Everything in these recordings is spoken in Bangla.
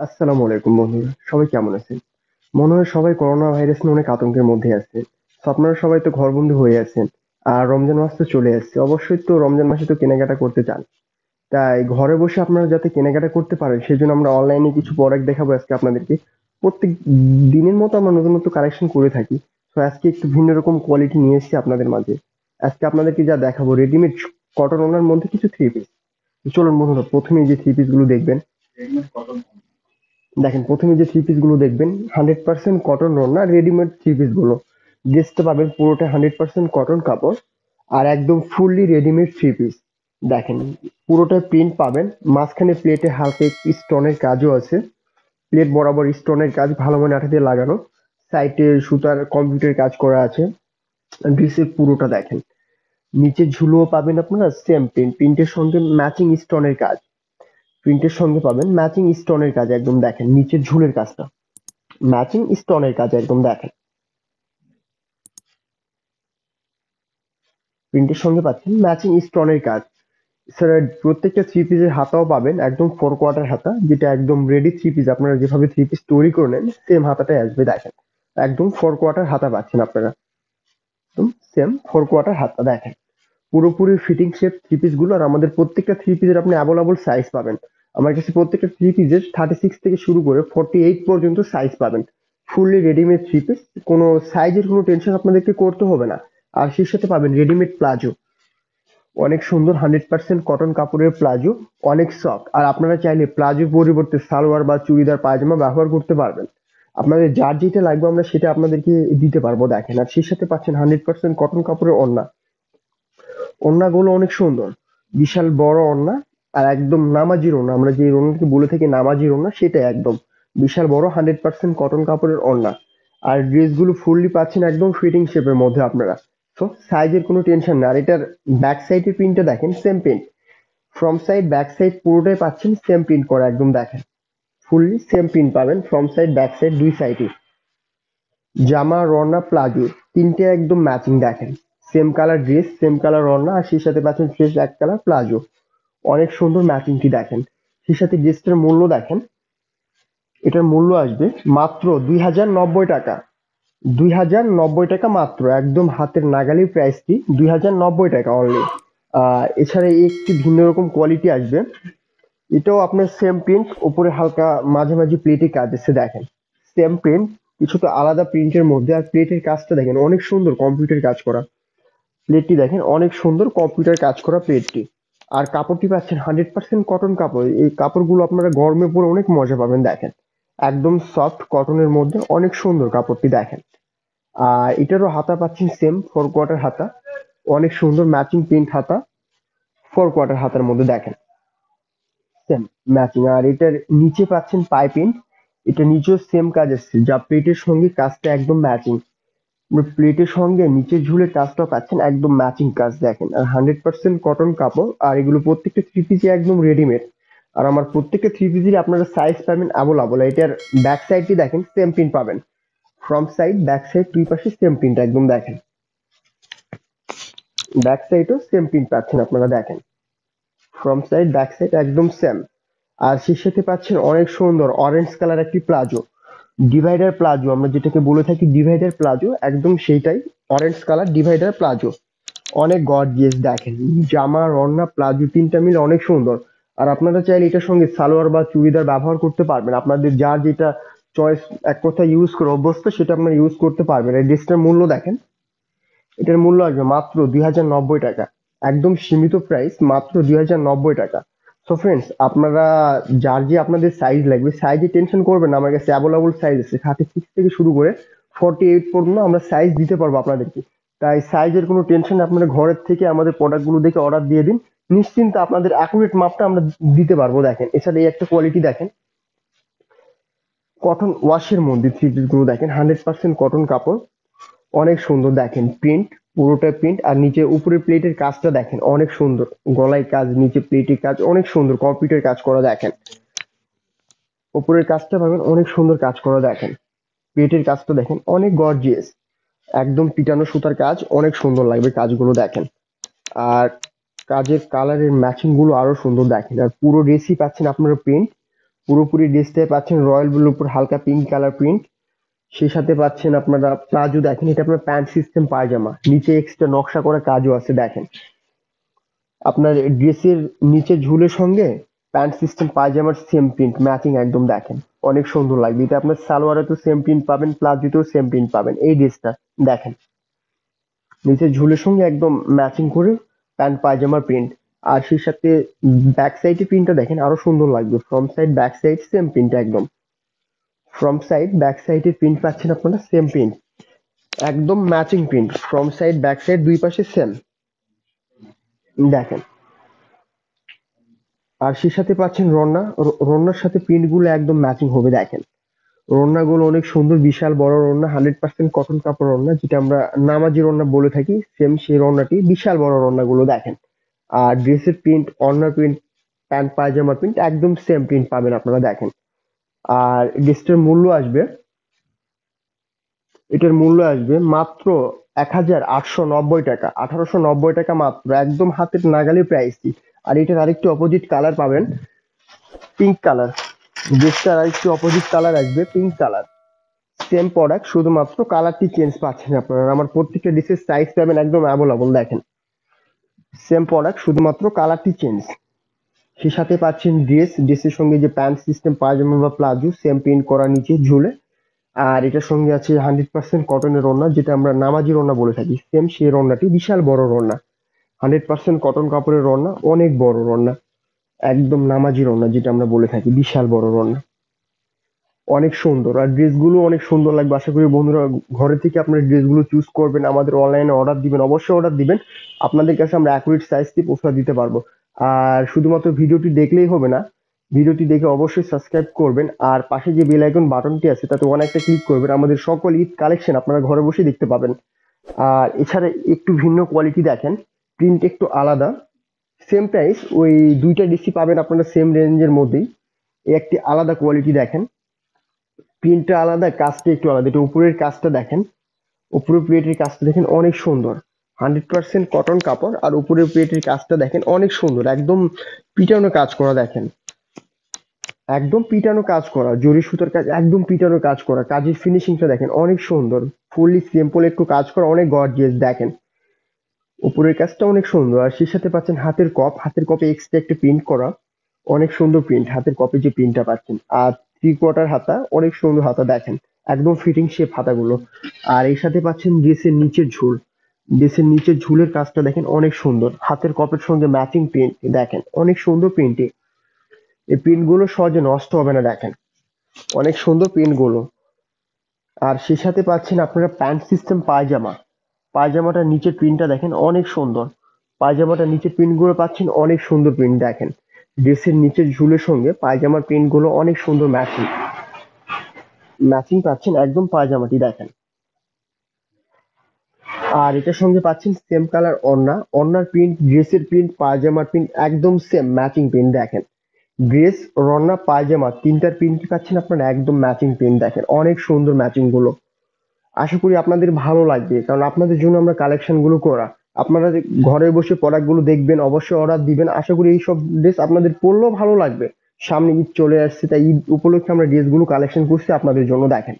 আসসালামু আলাইকুম বন্ধুরা, সবাই কেমন আছেন? মনে হয় সবাই করোনা ভাইরাস নিয়ে অনেক আতঙ্কের মধ্যে আছেন। তো আপনারা সবাই তো ঘরবন্দি হয়ে আছেন। আর রমজান মাস তো চলে আসছে, অবশ্যই তো রমজান মাসে তো কেনাকাটা করতে চান। তাই ঘরে বসে আপনারা যাতে কেনাকাটা করতে পারেন সেজন্য আমরা অনলাইনে কিছু প্রোডাক্ট দেখাবো আজকে আপনাদেরকে। প্রত্যেক দিনের মতো আমরা নতুন নতুন কালেকশন করে থাকি। তো আজকে একটু ভিন্ন রকম কোয়ালিটি নিয়ে এসেছি আপনাদের মাঝে। আজকে আপনাদেরকে যা দেখাবো রেডিমেড কটন ওনার মধ্যে কিছু থ্রি পিস। চলুন বন্ধুরা, প্রথমেই যে থ্রি পিস গুলো দেখবেন, দেখেন প্রথমে যে থ্রি পিস গুলো দেখবেন 100% কটন না, রেডিমেড থ্রি পিস গুলো। ড্রেসটা পাবেন পুরোটা 100% কটন কাপড় আর একদম ফুললি রেডিমেড থ্রি পিস। দেখেন পুরোটা প্রিন্ট পাবেন, মাঝখানে প্লেটে হালকা একটু স্টোনের কাজও আছে। প্লেট বরাবর স্টোনের কাজ ভালো মানে আঠা দিয়ে লাগানো। সাইডে সুতার কম্পিউটার কাজ করা আছে। ড্রেসের পুরোটা দেখেন, নিচে ঝুলুও পাবেন আপনারা সেম প্রিন্ট, প্রিন্টের সঙ্গে ম্যাচিং স্টোনের কাজ। প্রিন্টের সঙ্গে পাবেন ম্যাচিং স্টোনের কাজ, একদম দেখেন নিচের ঝুলের কাজটা ম্যাচিং স্টোনের কাজ, একদম দেখেন প্রিন্টের সঙ্গে পাচ্ছেন ম্যাচিং স্টোনের কাজ। স্যার প্রত্যেকটা থ্রি পিসের হাতাও পাবেন একদম 4 কোয়ার্টার হাতা, যেটা একদম রেডি থ্রি পিস। আপনারা যেভাবে থ্রি পিস তৈরি করে নেন সেম হাতাটাই আসবে, দেখেন একদম 4 কোয়ার্টার হাতা পাচ্ছেন আপনারা। একদম সেম 4 কোয়ার্টার হাতা দেখেন, পুরোপুরি ফিটিং শেপ থ্রি পিস গুলো। আর আমাদের প্রত্যেকটা থ্রি পিসের আপনি অ্যাভেলেবল সাইজ পাবেন। আমার কাছে প্রত্যেকটা থ্রি পিসের 36 থেকে শুরু করে 48 পর্যন্ত সাইজ পাবেন। ফুললি রেডিমেড থ্রি পিস, কোনো সাইজের কোনো টেনশন আপনাদেরকে করতে হবে না। আর সেই সাথে পাবেন রেডিমেড প্লাজো, অনেক সুন্দর 100% কটন কাপড়ের প্লাজো, অনেক সফট। আর আপনারা চাইলে প্লাজোর পরিবর্তে সালোয়ার বা চুড়িদার পায়জামা ব্যবহার করতে পারবেন। আপনাদের যার যেটা লাগবে আমরা সেটা আপনাদেরকে দিতে পারবো দেখেন। আর সেই সাথে পাচ্ছেন 100% কটন কাপড়ের ওড়না। ওড়নাগুলো অনেক সুন্দর, বিশাল বড় ওড়না। আর একদম নামাজি ওড়না, আমরা যে ওড়নাকে বলে থাকি নামাজি ওড়না, সেটা একদম বিশাল বড় 100% কটন কাপড়ের ওড়না। আর ড্রেসগুলো ফুললি পাচ্ছেন একদম ফিটিং শেপের মধ্যে আপনারা। তো সাইজের কোনো টেনশন না। আর এটার ব্যাক সাইডের প্রিন্টটা দেখেন same print, front side back side পুরোটাই পাচ্ছেন সেম প্রিন্ট করা, একদম দেখেন ফুললি সেম প্রিন্ট পাবেন ফ্রন্ট সাইড ব্যাক সাইড দুই সাইডে। জামা রনা প্লাজো তিনটে একদম ম্যাচিং দেখেন, same colour dress same colour রনা, আর সেই সাথে পাচ্ছেন ফ্রেশ এক কালার প্লাজো। অনেক সুন্দর ম্যাচিংটি দেখেন। সেই সাথে ড্রেসটার মূল্য দেখেন, এটার মূল্য আসবে মাত্র 2090 টাকা। 2090 টাকা মাত্র, একদম হাতের নাগালি প্রাইসটি 2090 টাকা অনলি। এছাড়া একটি ভিন্ন রকম কোয়ালিটি আসবে, এটাও আপনার সেম প্রিন্ট, উপরে হালকা মাঝামাঝি প্লেটে কাজ আছে দেখেন। সেম প্রিন্ট, কিছুটা আলাদা প্রিন্টের মধ্যে। আর প্লেটের কাজটা দেখেন অনেক সুন্দর কম্পিউটার কাজ করা। প্লেটটি দেখেন অনেক সুন্দর কম্পিউটার কাজ করা প্লেটটি। আর কাপড়টি পাচ্ছেন 100% কটন কাপড়। এই কাপড়গুলো আপনারা গরমে পরে অনেক মজা পাবেন দেখেন, একদম সফট কটনের মধ্যে অনেক সুন্দর কাপড়টি দেখেন। আর এটারও হাতা পাচ্ছেন সেম 4 কোয়ার্টার হাতা, অনেক সুন্দর ম্যাচিং প্রিন্ট হাতা। 4 কোয়ার্টার হাতার মধ্যে দেখেন সেম ম্যাচিং। আর এটার নিচে পাচ্ছেন পাইপিং, এটা নিচেও সেম কাজ আসছে, যা প্লেটের সঙ্গে কাজটা একদম ম্যাচিং। প্লেটের সঙ্গে নিচের ঝুলের কাজটা পাচ্ছেন একদম ম্যাচিং কাজ দেখেন। আর 100% কটন কাপড়। আর এগুলো প্রত্যেকটা থ্রি পিসই একদম রেডিমেড। আর আমার প্রত্যেকটা থ্রি পিসের আপনারা সাইজ পাবেন অ্যাভেলেবল। এটার ব্যাক সাইডটি দেখেন সেম প্রিন্ট পাবেন, ফ্রন্ট সাইড ব্যাক সাইড দুই পাশে সেম প্রিন্ট একদম দেখেন। ব্যাক সাইডও সেম প্রিন্ট পাচ্ছেন আপনারা দেখেন, ফ্রন্ট সাইড ব্যাক সাইড একদম সেম। আর সেই সাথে পাচ্ছেন অনেক সুন্দর অরেঞ্জ কালার একটি প্লাজো, ডিভাইডার প্লাজো, আমরা যেটাকে বলে থাকি ডিভাইডার প্লাজো, একদম সেইটাই। অরেঞ্জ কালার ডিভাইডার প্লাজো, অনেক গর্জিয়াস দেখেন। জামা ওড়না প্লাজো তিনটা মিলে অনেক সুন্দর। আর আপনারা চাইলে এটার সঙ্গে সালোয়ার বা চুড়িদার ব্যবহার করতে পারবেন, আপনাদের যার যেটা চয়েস, এক কথা ইউজ করে অভ্যস্ত সেটা আপনারা ইউজ করতে পারবেন। এই ড্রেসটার মূল্য দেখেন, এটার মূল্য আসবে মাত্র 2090 টাকা, একদম সীমিত প্রাইস, মাত্র 2090 টাকা। সো ফ্রেন্ডস, আপনারা যার যে আপনাদের সাইজ লাগবে সাইজে টেনশন করবেন না, আমার কাছে অ্যাভেলেবল সাইজ আছে 36 থেকে শুরু করে 48 পর্যন্ত আমরা সাইজ দিতে পারবো আপনাদেরকে। তাই সাইজের কোনো টেনশন, আপনারা ঘরের থেকে আমাদের প্রোডাক্টগুলো দেখে অর্ডার দিয়ে দিন, নিশ্চিন্তে আপনাদের অ্যাকুরেট মাপটা আমরা দিতে পারবো দেখেন। এছাড়া এই একটা কোয়ালিটি দেখেন, কটন ওয়াশের মধ্যে থ্রি পিস গুলো দেখেন, 100% কটন কাপড়, অনেক সুন্দর দেখেন প্রিন্ট, পুরোটা প্রিন্ট। আর নিচে উপরের প্লেটের কাজটা দেখেন অনেক সুন্দর, গলায় কাজ নিচে প্লেটের কাজ অনেক সুন্দর কম্পিউটার কাজ করা দেখেন। উপরের কাজটা পাবেন অনেক সুন্দর কাজ করা দেখেন, প্লেটের কাজটা দেখেন অনেক গর্জিয়াস, একদম পিটানো সুতার কাজ, অনেক সুন্দর লাগবে কাজগুলো দেখেন। আর কাজের কালারের ম্যাচিং গুলো আরো সুন্দর দেখেন। আর পুরো ড্রেসই পাচ্ছেন আপনারা প্রিন্ট, পুরোপুরি ড্রেসটায় পাচ্ছেন রয়্যাল ব্লুর উপর হালকা পিঙ্ক কালার প্রিন্ট। সেই সাথে পাচ্ছেন আপনারা প্লাজো, দেখেন এটা আপনার প্যান্ট সিস্টেম পায়জামা, নিচে এক্সট্রা নকশা করা কাজও আছে। দেখেন আপনার ড্রেসের নিচে ঝুলের সঙ্গে প্যান্ট সিস্টেম পায়জামার সেম প্রিন্ট ম্যাচিং একদম। দেখেন অনেক সুন্দর লাগবে এটা। আপনার সালোয়ারে তো সেম প্রিন্ট পাবেন, প্লাজোতেও সেম প্রিন্ট পাবেন। এই ড্রেসটা দেখেন নিচে ঝুলের সঙ্গে একদম ম্যাচিং করে প্যান্ট পায়জামার প্রিন্ট। আর সেই সাথে ব্যাক সাইডে প্রিন্টটা দেখেন আরো সুন্দর লাগবে। Front side back side same print একদম। ফ্রন্ট সাইড ব্যাক সাইডের প্রিন্ট পাচ্ছেন আপনারা সেম প্রিন্ট, একদম matching print. Front side back side দুই পাশে সেম। দেখেন আর সেই সাথে পাচ্ছেন রন্না, রন্নার সাথে প্রিন্ট গুলো একদম ম্যাচিং হবে। দেখেন রন্না গুলো অনেক সুন্দর, বিশাল বড় রন্না, 100% কটন কাপড় রন্না, যেটা আমরা নামাজি রন্না বলে থাকি। সেম সেই রন্নাটি, বিশাল বড় রন্না গুলো দেখেন। আর ড্রেসের প্রিন্ট, অন্যার প্রিন্ট, প্যান্ট পায়জামার প্রিন্ট একদম সেম প্রিন্ট পাবেন আপনারা। দেখেন আর ড্রেসটার মূল্য আসবে, এটার মূল্য আসবে মাত্র 1890 টাকা, 1890 টাকা মাত্র, একদম হাতের নাগালে প্রাইসটি। আর এটার আরেকটি অপোজিট কালার পাবেন, পিঙ্ক কালার। ড্রেসটার আরেকটি অপোজিট কালার আসবে পিঙ্ক কালার। সেম প্রোডাক্ট, শুধুমাত্র কালারটি চেঞ্জ পাচ্ছেন আপনারা। আমার প্রত্যেকটা ড্রেসের সাইজ পাবেন একদম অ্যাভেলেবল। দেখেন সেম প্রোডাক্ট, শুধুমাত্র কালারটি চেঞ্জ। সে সাথে পাচ্ছেন ড্রেস, ড্রেসের সঙ্গে যে প্যান্ট সিস্টেম পায়জামা বা প্লাজো সেম প্রিন্ট করা নিচে ঝুলে। আর এটার সঙ্গে আছে 100% কটনের ওড়না, যেটা আমরা নামাজি ওড়না বলে থাকি। সেম সেই ওড়নাটি, বিশাল বড় ওড়না, 100% কটন কাপড়ের ওড়না, অনেক বড় ওড়না, একদম নামাজি ওড়না যেটা আমরা বলে থাকি, বিশাল বড় ওড়না, অনেক সুন্দর। আর ড্রেসগুলো অনেক সুন্দর লাগবে। আশা করি বন্ধুরা ঘরে থেকে আপনার ড্রেসগুলো চুজ করবেন, আমাদের অনলাইনে অর্ডার দিবেন, অবশ্যই অর্ডার দিবেন। আপনাদের কাছে আমরা অ্যাকুরেট সাইজটি পৌঁছে দিতে পারবো। আর শুধুমাত্র ভিডিওটি দেখলেই হবে না, ভিডিওটি দেখে অবশ্যই সাবস্ক্রাইব করবেন। আর পাশে যে বেল আইকন বাটনটি আছে তাতে ওয়ান একটা ক্লিক করবেন। আমাদের সকল ঈদ কালেকশন আপনারা ঘরে বসে দেখতে পাবেন। আর এছাড়া একটু ভিন্ন কোয়ালিটি দেখেন, প্রিন্ট একটু আলাদা, সেম প্রাইস, ওই দুইটা ডিসি পাবেন আপনারা সেম রেঞ্জের মধ্যেই। এই একটি আলাদা কোয়ালিটি দেখেন, প্রিন্টটা আলাদা, কাজটা একটু আলাদা। এটা উপরের কাজটা দেখেন, উপরের প্লেটের কাজটা দেখেন অনেক সুন্দর, 100% কটন কাপড়। আর উপরের প্লেটের কাজটা দেখেন অনেক সুন্দর, একদম পিটানো কাজ করা। দেখেন একদম পিটানো কাজ করা, জরি সুতার কাজ, একদম পিটানো কাজ করা। কাজের ফিনিশিংটা দেখেন অনেক সুন্দর, ফুললি সিম্পল একটু কাজ করা, অনেক গর্জিয়াস। দেখেন উপরের কাজটা অনেক সুন্দর। আর সেই সাথে পাচ্ছেন হাতের কপ, হাতের কপে এক্সট্রা একটা প্রিন্ট করা, অনেক সুন্দর প্রিন্ট হাতের কপে যে প্রিন্টটা পাচ্ছেন। আর 3/4 হাতা, অনেক সুন্দর হাতা। দেখেন একদম ফিটিং শেপ হাতাগুলো। আর এর সাথে পাচ্ছেন ড্রেসের নিচের ঝুল, ড্রেসের নিচের ঝুলের কাজটা দেখেন অনেক সুন্দর, হাতের কপের সঙ্গে ম্যাচিং প্রিন্ট। দেখেন অনেক সুন্দর প্রিন্টে, এই প্রিন্ট গুলো সহজে নষ্ট হবে না। দেখেন অনেক সুন্দর প্রিন্ট গুলো। আর সেই সাথে পাচ্ছেন আপনারা প্যান্ট সিস্টেম পায়জামা, পায়জামাটার নিচের প্রিন্টটা দেখেন অনেক সুন্দর। পায়জামাটার নিচের প্রিন্ট গুলো পাচ্ছেন অনেক সুন্দর প্রিন্ট। দেখেন ড্রেসের নিচের ঝুলের সঙ্গে পায়জামার প্রিন্ট গুলো অনেক সুন্দর ম্যাচিং, ম্যাচিং পাচ্ছেন একদম পায়জামাটি। দেখেন আর এটার সঙ্গে পাচ্ছেন সেম কালার ওড়না, ওড়নার প্রিন্ট, ড্রেসের প্রিন্ট, পায়জামার প্রিন্ট একদম সেম ম্যাচিং প্রিন্ট। দেখেন ড্রেস, ওড়না, পায়জামা তিনটার প্রিন্ট পাচ্ছেন আপনারা একদম ম্যাচিং প্রিন্ট। দেখেন অনেক সুন্দর ম্যাচিং গুলো। আশা করি আপনাদের ভালো লাগবে, কারণ আপনাদের জন্য আমরা কালেকশন গুলো করা। আপনারা যে ঘরে বসে প্রোডাক্ট গুলো দেখবেন, অবশ্যই অর্ডার দিবেন। আশা করি এইসব ড্রেস আপনাদের পরলেও ভালো লাগবে। সামনে ঈদ চলে আসছে, তাই ঈদ উপলক্ষে আমরা ড্রেস গুলো কালেকশন করছি আপনাদের জন্য। দেখেন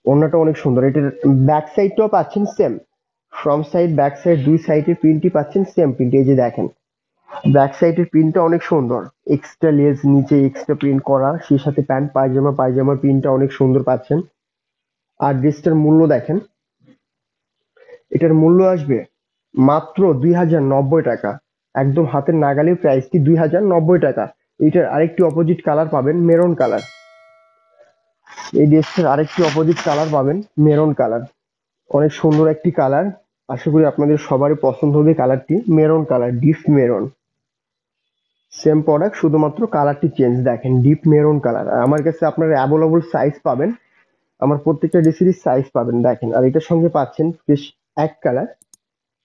ওড়নাটা অনেক সুন্দর, এটার ব্যাক সাইডটাও পাচ্ছেন same. Front side back side দুই সাইডের প্রিন্টই পাচ্ছেন সেম প্রিন্ট। এই যে দেখেন ব্যাক সাইডের প্রিন্টটা অনেক সুন্দর, এক্সট্রা লেস নিচে এক্সট্রা প্রিন্ট করা। সেই সাথে প্যান্ট পায়জামা, পায়জামার প্রিন্টটা অনেক সুন্দর পাচ্ছেন। আর ড্রেসটার মূল্য দেখেন, এটার মূল্য আসবে মাত্র 2090 টাকা, একদম হাতের নাগালে প্রাইসটি 2090 টাকা। এটার আরেকটি অপোজিট কালার পাবেন মেরুন কালার, এই ড্রেসটার আরেকটি অপোজিট কালার পাবেন মেরুন কালার, অনেক সুন্দর একটি কালার। আশা করি আপনাদের সবারই পছন্দ হবে কালারটি, maroon colour, deep maroon. Same product, শুধুমাত্র কালারটি চেঞ্জ। দেখেন ডিপ মেরুন কালার। আর আমার কাছে আপনারা অ্যাভেলেবল সাইজ পাবেন, আমার প্রত্যেকটা ড্রেসেরই সাইজ পাবেন। দেখেন আর এটার সঙ্গে পাচ্ছেন ফ্রেশ এক কালার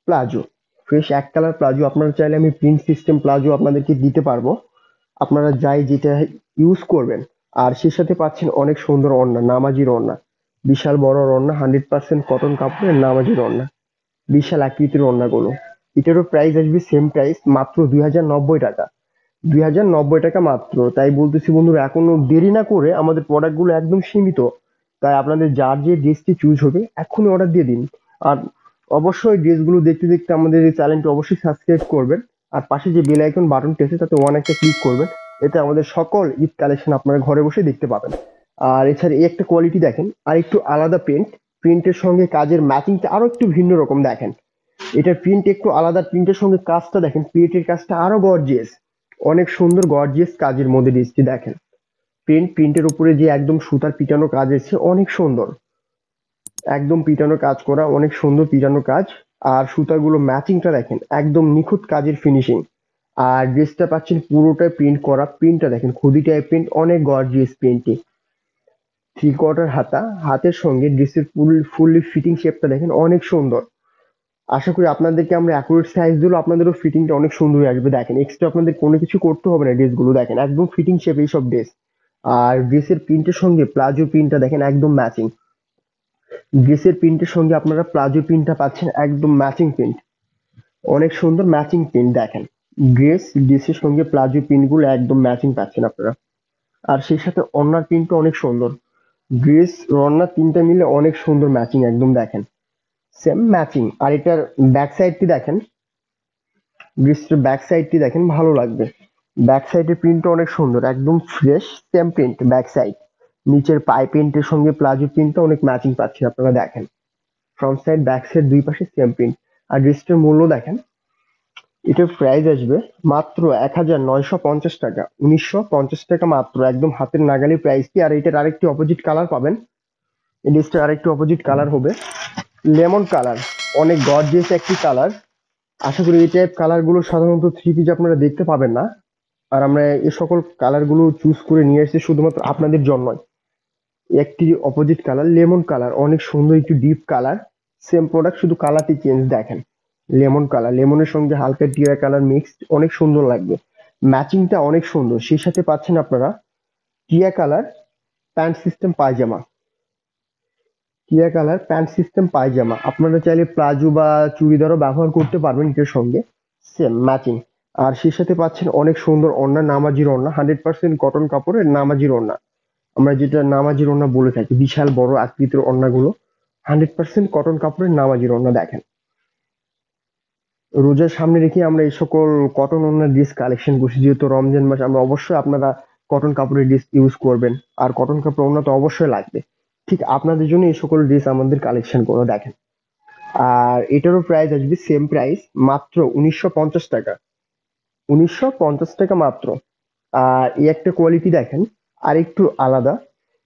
প্লাজো, ফ্রেশ এক কালার প্লাজো। আপনারা চাইলে আমি প্রিন্ট সিস্টেম প্লাজো আপনাদেরকে দিতে পারবো, আপনারা যাই যেটা ইউজ করবেন। আর সেই সাথে পাচ্ছেন অনেক সুন্দর ওড়না, নামাজির ওড়না, বিশাল বড় ওড়না, 100% কটন কাপড়ের নামাজির ওড়না, বিশাল আকৃতির ওড়নাগুলো। এটারও প্রাইস আসবে সেম প্রাইস, মাত্র 2090 টাকা। 2090 টাকা মাত্র। তাই বলতেছি বন্ধুরা, এখনো দেরি না করে আমাদের প্রোডাক্টগুলো একদম সীমিত। তাই আপনাদের যার যে ড্রেসটি চুজ হবে এক্ষুনি অর্ডার দিয়ে দিন। আর অবশ্যই ড্রেসগুলো দেখতে দেখতে আমাদের এই চ্যানেলটি অবশ্যই সাবস্ক্রাইব করবেন। আর পাশে যে বেল আইকন বাটনটি আছে তাতে ওয়ান একটা ক্লিক করবেন। এতে আমাদের সকল ঈদ কালেকশন আপনারা ঘরে বসে দেখতে পাবেন। আর এছাড়া এই একটা কোয়ালিটি দেখেন, আর একটু আলাদা প্রিন্টের সঙ্গে কাজের ম্যাচিংটা আরো একটু ভিন্ন রকম দেখেন। এটার প্রিন্ট একটু আলাদা, প্রিন্টের সঙ্গে কাজটা দেখেন, প্লেটের কাজটা আরো গর্জিয়াস, অনেক সুন্দর গর্জিয়াস কাজের মধ্যে ডিসটি দেখেন। প্রিন্টের উপরে যে একদম সুতার পিটানো কাজ আছে অনেক সুন্দর, একদম পিটানো কাজ করা, অনেক সুন্দর পিটানো কাজ। আর সুতাগুলো ম্যাচিংটা দেখেন, একদম নিখুঁত কাজের ফিনিশিং। আর ড্রেসটা পাচ্ছেন পুরোটাই প্রিন্ট করা, প্রিন্টটা দেখেন খুদি টাইপ প্রিন্ট, অনেক গর্জিয়াস প্রিন্টটি। 3/4 হাতা, হাতের সঙ্গে ড্রেসের ফুললি ফিটিং শেপটা দেখেন অনেক সুন্দর। আশা করি আপনাদেরকে আমরা অ্যাকুরেট সাইজ দিলে আপনাদেরও ফিটিংটা অনেক সুন্দর হয়ে আসবে। দেখেন এক্সট্রা আপনাদের কোনো কিছু করতে হবে না, ড্রেসগুলো দেখেন একদম ফিটিং শেপ এইসব ড্রেস। আর ড্রেসের প্রিন্টের সঙ্গে প্লাজো প্রিন্টটা দেখেন একদম ম্যাচিং। ড্রেসের প্রিন্টের সঙ্গে আপনারা প্লাজো প্রিন্টটা পাচ্ছেন একদম ম্যাচিং প্রিন্ট, অনেক সুন্দর ম্যাচিং প্রিন্ট দেখেন। ড্রেসের সঙ্গে প্লাজো প্রিন্টগুলো একদম ম্যাচিং পাচ্ছেন আপনারা। আর সেই সাথে ওড়নার প্রিন্টটা অনেক সুন্দর। ড্রেস ওড়না তিনটা মিলে অনেক সুন্দর ম্যাচিং একদম দেখেন, সেম ম্যাচিং। আর এটার ব্যাক সাইডটি দেখেন, ড্রেসটার ব্যাক সাইডটি দেখেন, ভালো লাগবে। ব্যাক সাইডের প্রিন্টটা অনেক সুন্দর, একদম fresh same print back side. নিচের পাই প্রিন্টের সঙ্গে প্লাজো প্রিন্টটা অনেক ম্যাচিং পাচ্ছেন আপনারা দেখেন। ফ্রন্ট সাইড ব্যাক সাইড দুই পাশে সেম প্রিন্ট। আর ড্রেসটার মূল্য দেখেন, এটার প্রাইস আসবে মাত্র 1950 টাকা, 1950 টাকা মাত্র, একদম হাতের নাগালি প্রাইসটি। আর এটার আরেকটি অপোজিট কালার পাবেন, এই ড্রেসটার আরেকটি অপোজিট কালার হবে লেমন কালার, অনেক গর্জিয়াস একটি কালার। আশা করি এই টাইপ কালার গুলো সাধারণত থ্রি পিস আপনারা দেখতে পাবেন না। আর আমরা এই সকল কালার গুলো চুজ করে নিয়ে এসেছি শুধুমাত্র আপনাদের জন্যই। একটি অপোজিট কালার লেমন কালার, অনেক সুন্দর একটু ডিপ কালার, সেম প্রোডাক্ট শুধু কালারটি চেঞ্জ দেখেন। লেমন কালার, লেমনের সঙ্গে হালকা টিয়া কালার মিক্সড, অনেক সুন্দর লাগবে, ম্যাচিংটা অনেক সুন্দর। সেই সাথে পাচ্ছেন আপনারা টিয়া কালার প্যান্ট সিস্টেম পায়জামা, টিয়া কালার প্যান্ট সিস্টেম পায়জামা। আপনারা চাইলে প্লাজো বা চুড়িদারও ব্যবহার করতে পারবেন এটার সঙ্গে, সেম ম্যাচিং। আর সেই সাথে পাচ্ছেন অনেক সুন্দর ওড়না, নামাজির ওড়না, 100% কটন কাপড়ের নামাজির ওড়না। আমরা যেটা নামাজির ওড়না বলে থাকি, বিশাল বড় আকৃতির ওড়নাগুলো 100% কটন কাপড়ের নামাজির ওড়না দেখেন। রোজার সামনে রেখে আমরা এই সকল কটন ওড়নার ড্রেস কালেকশন করছি, যেহেতু রমজান মাস, আমরা অবশ্যই আপনারা কটন কাপড়ের ড্রেস ইউজ করবেন। আর কটন কাপড় ওড়না তো অবশ্যই লাগবে, ঠিক আপনাদের জন্য এই সকল ড্রেস আমাদের কালেকশন করে দেখেন। আর এটারও প্রাইস আসবে সেম প্রাইস, মাত্র 1950 টাকা, 1950 টাকা মাত্র। আর এই একটা কোয়ালিটি দেখেন, আর একটু আলাদা,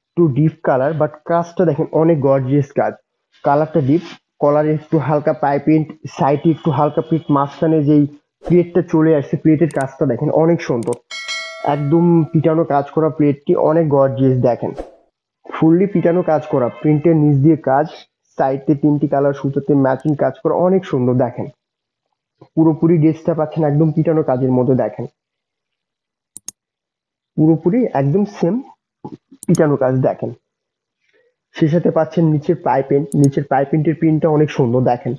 একটু ডিপ কালার, বাট কাজটা দেখেন অনেক গর্জিয়াস কাজ। কালারটা ডিপ, কলারে একটু হালকা পাইপিং, সাইডে একটু হালকা প্রিন্ট, মাঝখানে যেই প্লেটটা চলে আসছে, প্লেটের কাজটা দেখেন অনেক সুন্দর, একদম পিটানো কাজ করা প্লেটটি, অনেক গর্জিয়াস দেখেন। ফুললি পিটানো কাজ করা, প্রিন্টের নিচ দিয়ে কাজ, সাইডে তিনটি কালার সুতোতে ম্যাচিং কাজ করা, অনেক সুন্দর দেখেন। পুরোপুরি ড্রেসটা পাচ্ছেন একদম পিটানো কাজের মধ্যে দেখেন, পুরোপুরি একদম সেম পিটানো কাজ দেখেন। সেই সাথে পাচ্ছেন নিচের পাইপিংটির প্রিন্টটা অনেক সুন্দর দেখেন।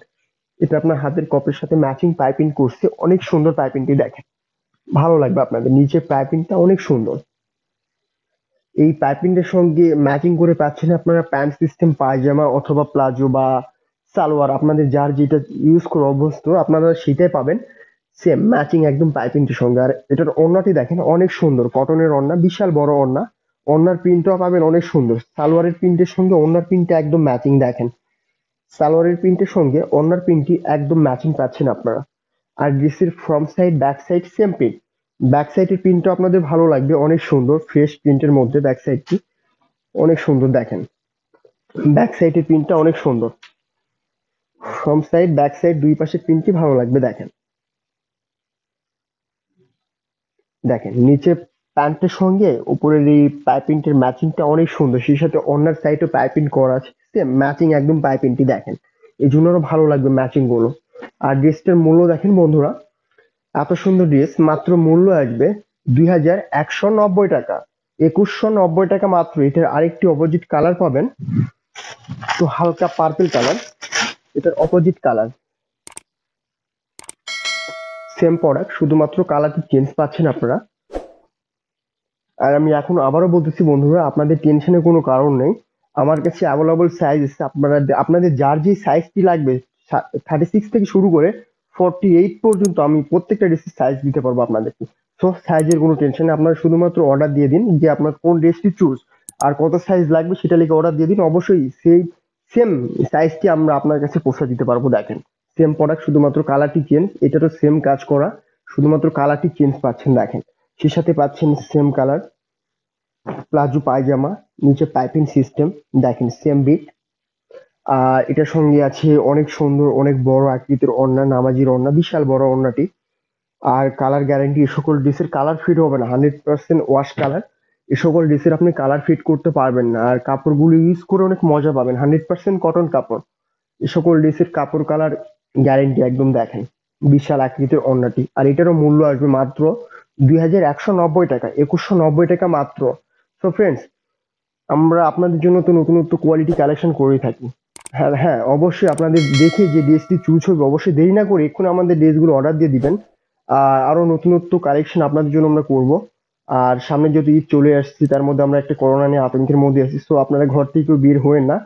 এটা আপনার হাতের কপের সাথে ম্যাচিং পাইপিং করছে, অনেক সুন্দর পাইপিংটি দেখেন, ভালো লাগবে আপনাদের। নিচের পাইপিংটা অনেক সুন্দর, এই পাইপিংটার সঙ্গে ম্যাচিং করে পাচ্ছেন আপনারা প্যান্ট সিস্টেম পায়জামা অথবা প্লাজো বা সালোয়ার, আপনাদের যার যেটা ইউজ করে অভ্যস্ত আপনারা সেটাই পাবেন, সেম ম্যাচিং একদম পাইপিংটির সঙ্গে। আর এটার ওড়নাটি দেখেন অনেক সুন্দর, কটনের ওড়না, বিশাল বড় ওড়না। ওড়নার প্রিন্টটাও পাবেন অনেক সুন্দর, সালোয়ারের প্রিন্টের সঙ্গে ওড়নার প্রিন্টটা একদম ম্যাচিং দেখেন। সালোয়ারের প্রিন্টের সঙ্গে ওড়নার প্রিন্টটি একদম ম্যাচিং পাচ্ছেন আপনারা। আর ড্রেসের front side back side same print, back সাইডের প্রিন্টটা আপনাদের ভালো লাগবে, অনেক সুন্দর ফ্রেশ প্রিন্টের মধ্যে ব্যাক সাইডটি অনেক সুন্দর দেখেন। ব্যাক সাইডের প্রিন্টটা অনেক সুন্দর, ফ্রন্ট সাইড ব্যাক সাইড দুই পাশের প্রিন্টটি ভালো লাগবে দেখেন। দেখেন নিচে প্যান্টের সঙ্গে উপরের এই পাইপিংটির ম্যাচিংটা অনেক সুন্দর, সেই সাথে অন্যার সাইডে পাইপিং করা আছে, সেম ম্যাচিং একদম পাইপিংটি দেখেন, এই জন্য আরো ভালো লাগবে ম্যাচিং গুলো। আর ড্রেসটার মূল্য দেখেন বন্ধুরা, এত সুন্দর ড্রেস মাত্র মূল্য আসবে 2190 টাকা, 2190 টাকা মাত্র। এটার আরেকটি অপোজিট কালার পাবেন, তো হালকা পার্পল কালার, এটার অপোজিট কালার, সেম প্রোডাক্ট শুধুমাত্র কালারটি চেঞ্জ পাচ্ছেন আপনারা। আর আমি এখন আবারও বলতেছি বন্ধুরা, আপনাদের টেনশনের কোনো কারণ নেই। আমার কাছে অ্যাভেলেবল সাইজ আছে, আপনারা আপনাদের যার যে সাইজটি লাগবে 36 থেকে শুরু করে 48 পর্যন্ত আমি প্রত্যেকটা ড্রেসের সাইজ দিতে পারবো আপনাদেরকে। তো সাইজের কোনো টেনশন নেই, আপনারা শুধুমাত্র অর্ডার দিয়ে দিন যে আপনার কোন ড্রেসটি চুজ আর কত সাইজ লাগবে সেটা লিখে অর্ডার দিয়ে দিন। অবশ্যই সেই সেম সাইজটি আমরা আপনার কাছে পৌঁছে দিতে পারবো। দেখেন সেম প্রোডাক্ট, শুধুমাত্র কালারটি চেঞ্জ, এটারও সেম কাজ করা, শুধুমাত্র কালারটি চেঞ্জ পাচ্ছেন। দেখেন সে সাথে পাচ্ছেন সেম কালার প্লাজো পায়জামা, নিচে পাইপিং সিস্টেম, দেখেন সেম বিট। আর এটার সঙ্গে আছে অনেক সুন্দর অনেক বড় আকৃতির ওড়না, নামাজির ওড়না, বিশাল বড় ওড়নাটি। আর কালার গ্যারান্টি, এ সকল ড্রেসের কালার ফিট হবে না, 100% ওয়াশ কালার। এ সকল ড্রেসের আপনি কালার ফিট করতে পারবেন না। আর কাপড়গুলো ইউজ করে অনেক মজা পাবেন, 100% কটন কাপড়। এ সকল ড্রেসের কাপড় কালার গ্যারেন্টি একদম। দেখেন বিশাল আকৃতির ওড়নাটি, আর এটারও মূল্য আসবে মাত্র 2190 টাকা, 2190 টাকা মাত্র। সো ফ্রেন্ডস, আমরা আপনাদের জন্য তো নতুন নতুন কোয়ালিটি কালেকশন করেই থাকি। হ্যাঁ হ্যাঁ, অবশ্যই আপনাদের দেখে যে ড্রেসটি চুজ হবে, অবশ্যই দেরি না করে এক্ষুনি আমাদের ড্রেসগুলো অর্ডার দিয়ে দিবেন। আর আরো নতুনত্ব কালেকশন আপনাদের জন্য আমরা করব। আর সামনে যদি ঈদ চলে আসছে, তার মধ্যে আমরা একটা করোনা নিয়ে আতঙ্কের মধ্যে আছি। সো আপনারা ঘর থেকে কেউ বের হয়েন না,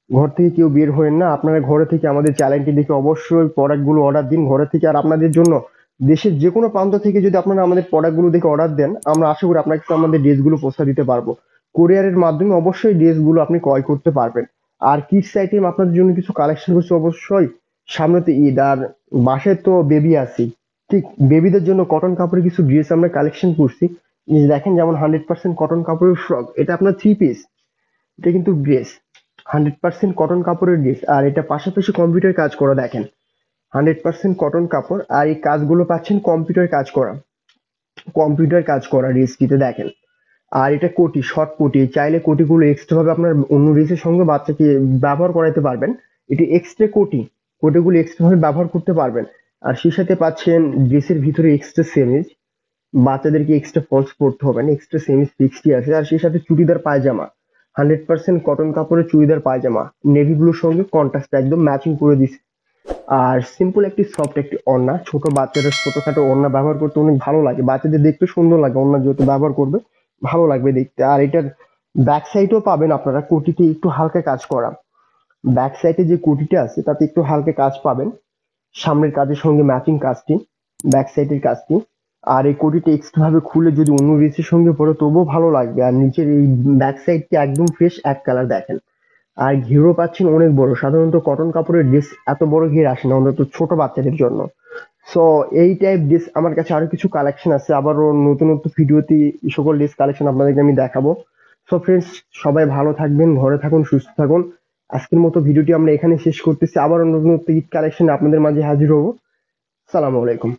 ঘর থেকে কেউ বের হয়েন না, আপনারা ঘরে থেকে আমাদের চ্যানেলটি দেখে অবশ্যই প্রোডাক্টগুলো অর্ডার দিন ঘরে থেকে। আর আপনাদের জন্য দেশের যে কোনো প্রান্ত থেকে যদি আপনারা আমাদের প্রোডাক্টগুলো দেখে অর্ডার দেন, আমরা আশা করি আপনাকে তো আমাদের ড্রেসগুলো পৌঁছে দিতে পারবো। কুরিয়ারের মাধ্যমে অবশ্যই ড্রেসগুলো আপনি ক্রয় করতে পারবেন। আর কিডস আইটেম আপনাদের জন্য কিছু কালেকশন করছি অবশ্যই। সামনে তো ঈদ, আর বাসায় তো বেবি আছে, ঠিক বেবিদের জন্য কটন কাপড়ের কিছু ড্রেস আমরা কালেকশন করছি। এই যে দেখেন, যেমন 100% কটন কাপড়ের ফ্রক, এটা আপনার 3 পিস, এটা কিন্তু ড্রেস 100% কটন কাপড়ের ড্রেস। আর এটা পাশাপাশি কম্পিউটার কাজ করা। দেখেন 100% কটন কাপড়, আর এই কাজগুলো পাচ্ছেন কম্পিউটার কাজ করা, কম্পিউটার কাজ করা ড্রেসটিতে। দেখেন আর এটা কোটি, শর্ট কোটি, চাইলে কোটিগুলো এক্সট্রা ভাবে আপনার অন্য ড্রেসের সঙ্গে বাচ্চাকে ব্যবহার করাতে পারবেন। এটি এক্সট্রা কোটি, কোটিগুলো এক্সট্রা ভাবে ব্যবহার করতে পারবেন। আর সেই সাথে পাচ্ছেন ড্রেসের ভিতরে এক্সট্রা সেমিজ, বাচ্চাদেরকে এক্সট্রা ফলস পড়তে হবে না, এক্সট্রা সেমিজ ফিক্সডই আছে। আর সেই সাথে চুড়িদার পায়জামা, 100% কটন কাপড়ের চুড়িদার পায়জামা, নেভি ব্লুর সঙ্গে কন্ট্রাস্ট একদম ম্যাচিং করে দিছে। আর সিম্পল একটি সফট একটি ওড়না, ছোট বাচ্চাদের ছোটখাটো ওড়না ব্যবহার করতে অনেক ভালো লাগে, বাচ্চাদের দেখতে সুন্দর লাগে, ওড়না যেহেতু ব্যবহার করবে ভালো লাগবে দেখতে। আর এটার ব্যাক সাইডেও পাবেন আপনারা কোটিতে একটু হালকা কাজ করা, ব্যাক সাইডে যে কোটিটা আছে তাতে একটু হালকা কাজ পাবেন, সামনের কাজের সঙ্গে ম্যাচিং কাজটি, ব্যাক সাইডের কাজটি। আর এই কোটিটা এক্সট্রা ভাবে খুলে যদি অন্য ড্রেসের সঙ্গে পরে তবুও ভালো লাগবে। আর নিচের এই ব্যাক সাইডটি একদম ফ্রেশ এক কালার। দেখেন আর ঘেরও পাচ্ছেন অনেক বড়, সাধারণত কটন কাপড়ের ড্রেস এত বড় ঘের আসে না, অন্তত ছোট বাচ্চাদের জন্য। সো এই টাইপ ড্রেস আমার কাছে আরো কিছু কালেকশন আছে, আবারও নতুন নতুন ভিডিওতে এই সকল ড্রেস কালেকশন আপনাদেরকে আমি দেখাবো। সো ফ্রেন্ডস, সবাই ভালো থাকবেন, ঘরে থাকুন, সুস্থ থাকুন। আজকের মতো ভিডিওটি আমরা এখানে শেষ করতেছি, আবারও নতুন নতুন ঈদ কালেকশন আপনাদের মাঝে হাজির হবো। সালামু আলাইকুম।